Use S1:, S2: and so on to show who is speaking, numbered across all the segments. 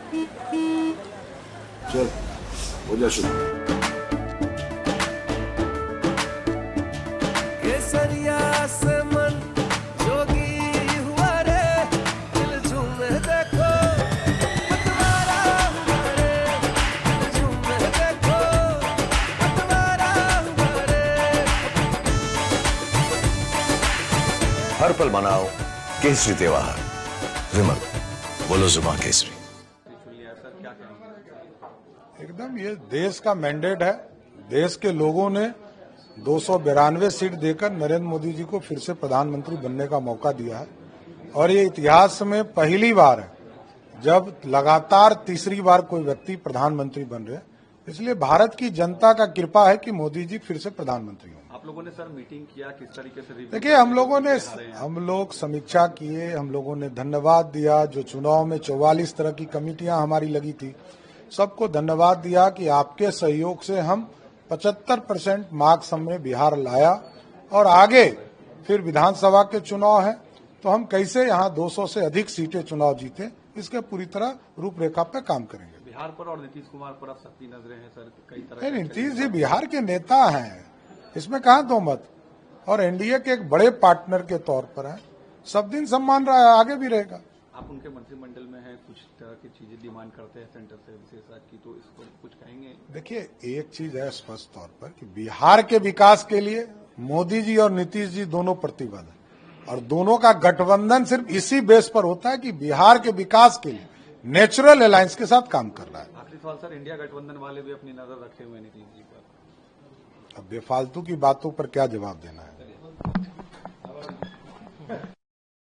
S1: चल हो जा शुरू।
S2: केसरिया से मन जोगी हुआ रे, दिल झूमे देखो मतवारा हुआ रे, दिल झूमे देखो मतवारा हुआ रे।
S1: हर पल मनाओ केसरी त्योहार। विमल बोलो जुबान केसरी।
S3: एकदम ये देश का मैंडेट है। देश के लोगों ने 292 सीट देकर नरेंद्र मोदी जी को फिर से प्रधानमंत्री बनने का मौका दिया है और ये इतिहास में पहली बार है जब लगातार तीसरी बार कोई व्यक्ति प्रधानमंत्री बन रहे हैं। इसलिए भारत की जनता का कृपा है कि मोदी जी फिर से प्रधानमंत्री हों।
S4: आप लोगों ने सर मीटिंग किया, किस तरीके से रिव्यू?
S3: देखिए हम लोग समीक्षा किए, हम लोगों ने धन्यवाद दिया। जो चुनाव में 44 तरह की कमेटियां हमारी लगी थी, सबको धन्यवाद दिया कि आपके सहयोग से हम 75% मार्क्स हमने बिहार लाया और आगे फिर विधानसभा के चुनाव है तो हम कैसे यहाँ 200 से अधिक सीटें चुनाव जीते, इसके पूरी तरह रूपरेखा पे काम करेंगे।
S4: बिहार पर और नीतीश कुमार पर अब सबकी नजरें हैं सर, कई तरह
S3: नहीं, नीतीश जी बिहार के नेता हैं, इसमें कहाँ दो मत, और एनडीए के एक बड़े पार्टनर के तौर पर है, सब दिन सम्मान रहा है, आगे भी रहेगा।
S4: आप उनके मंत्रिमंडल में हैं, कुछ तरह की चीजें डिमांड करते हैं सेंटर से विशेष राज्य की, तो इस पर कुछ कहेंगे?
S3: देखिए एक चीज है स्पष्ट तौर पर कि बिहार के विकास के लिए मोदी जी और नीतीश जी दोनों प्रतिबद्ध हैं और दोनों का गठबंधन सिर्फ इसी बेस पर होता है कि बिहार के विकास के लिए नेचुरल अलायंस के साथ काम कर रहा है।
S4: आखिरी सवाल सर, इंडिया गठबंधन वाले भी अपनी नजर रखे हुए हैं नीतीश जी पर।
S3: अब बेफालतू की बातों पर क्या जवाब देना है।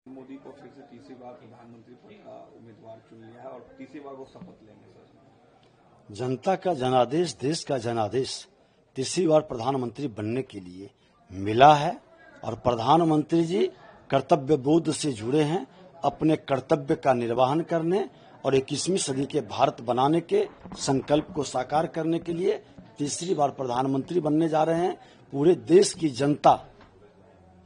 S4: मोदी को फिर से तीसरी बार प्रधानमंत्री पद का उम्मीदवार चुन लिया है और तीसरी बार वो शपथ लेंगे सर।
S5: जनता का जनादेश, देश का जनादेश तीसरी बार प्रधानमंत्री बनने के लिए मिला है और प्रधानमंत्री जी कर्तव्य बोध से जुड़े हैं, अपने कर्तव्य का निर्वहन करने और 21वीं सदी के भारत बनाने के संकल्प को साकार करने के लिए तीसरी बार प्रधानमंत्री बनने जा रहे हैं। पूरे देश की जनता,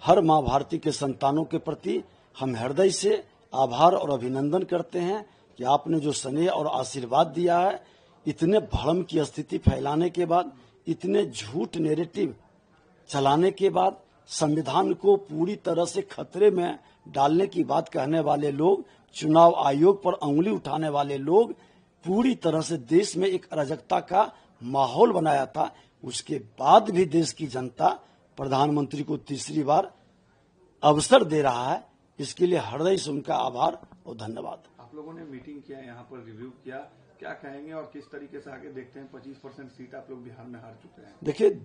S5: हर मां भारती के संतानों के प्रति हम हृदय से आभार और अभिनंदन करते हैं कि आपने जो स्नेह और आशीर्वाद दिया है। इतने भ्रम की स्थिति फैलाने के बाद, इतने झूठ नैरेटिव चलाने के बाद, संविधान को पूरी तरह से खतरे में डालने की बात कहने वाले लोग, चुनाव आयोग पर उंगली उठाने वाले लोग, पूरी तरह से देश में एक अराजकता का माहौल बनाया था। उसके बाद भी देश की जनता प्रधानमंत्री को तीसरी बार अवसर दे रहा है, इसके लिए हृदय से उनका आभार और धन्यवाद।
S4: आप लोगों ने मीटिंग किया, यहाँ पर रिव्यू किया, क्या कहेंगे और किस तरीके से आगे देखते हैं? 25% सीट आप लोग बिहार में हार चुके हैं।
S5: देखिए,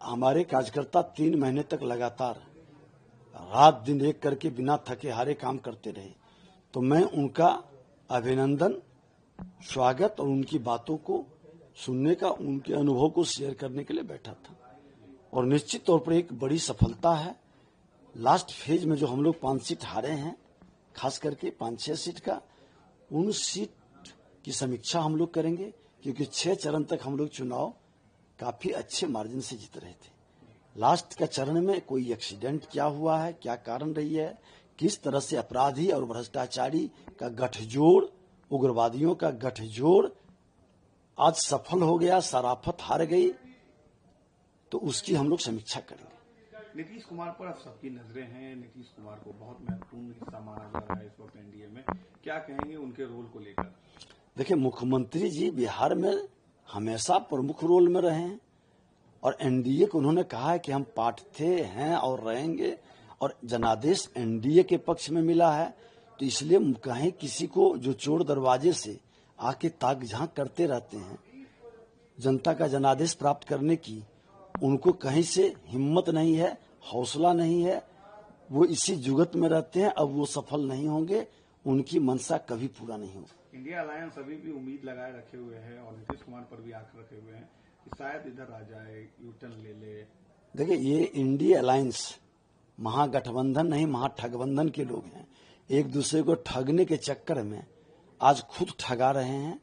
S5: हमारे कार्यकर्ता 3 महीने तक लगातार रात दिन एक करके बिना थके हारे काम करते रहे, तो मैं उनका अभिनंदन, स्वागत और उनकी बातों को सुनने का, उनके अनुभव को शेयर करने के लिए बैठा था। और निश्चित तौर पर एक बड़ी सफलता है। लास्ट फेज में जो हम लोग 5 सीट हारे हैं, खास करके 5-6 सीट का, उन सीट की समीक्षा हम लोग करेंगे, क्योंकि 6 चरण तक हम लोग चुनाव काफी अच्छे मार्जिन से जीत रहे थे। लास्ट का चरण में कोई एक्सीडेंट क्या हुआ है, क्या कारण रही है, किस तरह से अपराधी और भ्रष्टाचारी का गठजोड़, उग्रवादियों का गठजोड़ आज सफल हो गया, सराफत हार गई, तो उसकी हम लोग समीक्षा करेंगे।
S4: नीतीश कुमार पर अब सबकी नजरें हैं, नीतीश कुमार को बहुत महत्वपूर्ण हिस्सा माना जा रहा है इस वक्त एनडीए में, क्या कहेंगे उनके रोल को लेकर?
S5: देखिए, मुख्यमंत्री जी बिहार में हमेशा प्रमुख रोल में रहे हैं और एनडीए को उन्होंने कहा है कि हम पार्ट थे, हैं और रहेंगे, और जनादेश एनडीए के पक्ष में मिला है। तो इसलिए कहीं किसी को जो चोर दरवाजे से आके ताक झांक करते रहते हैं जनता का जनादेश प्राप्त करने की, उनको कहीं से हिम्मत नहीं है, हौसला नहीं है, वो इसी जुगत में रहते हैं। अब वो सफल नहीं होंगे, उनकी मंशा कभी पूरा नहीं होगी।
S4: इंडिया अलायंस अभी भी उम्मीद लगाए रखे हुए है और नीतीश कुमार पर भी आंख रखे हुए हैं कि शायद इधर आ जाए, यूटर्न ले ले।
S5: देखिए, ये इंडिया अलायंस महागठबंधन नहीं, महाठगबंधन के लोग हैं। एक दूसरे को ठगने के चक्कर में आज खुद ठगा रहे हैं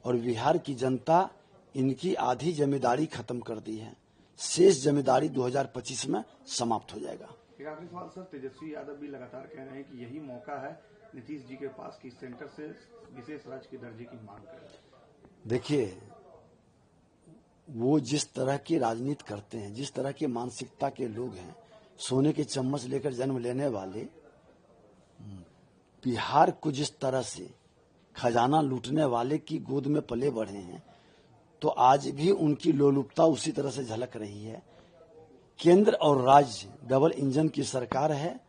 S5: और बिहार की जनता इनकी आधी जिम्मेदारी खत्म कर दी है। शेष जिम्मेदारी 2025 में समाप्त हो जाएगा।
S4: एक आखिरी सवाल सर, तेजस्वी यादव भी लगातार कह रहे हैं कि यही मौका है नीतीश जी के पास कि सेंटर से विशेष राज्य के दर्जे की मांग करें।
S5: देखिए, वो जिस तरह की राजनीति करते हैं, जिस तरह की मानसिकता के लोग हैं, सोने के चम्मच लेकर जन्म लेने वाले, बिहार को जिस तरह से खजाना लूटने वाले की गोद में पले बढ़े हैं, तो आज भी उनकी लोलुपता उसी तरह से झलक रही है। केंद्र और राज्य डबल इंजन की सरकार है।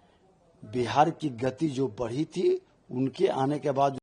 S5: बिहार की गति जो बढ़ी थी, उनके आने के बाद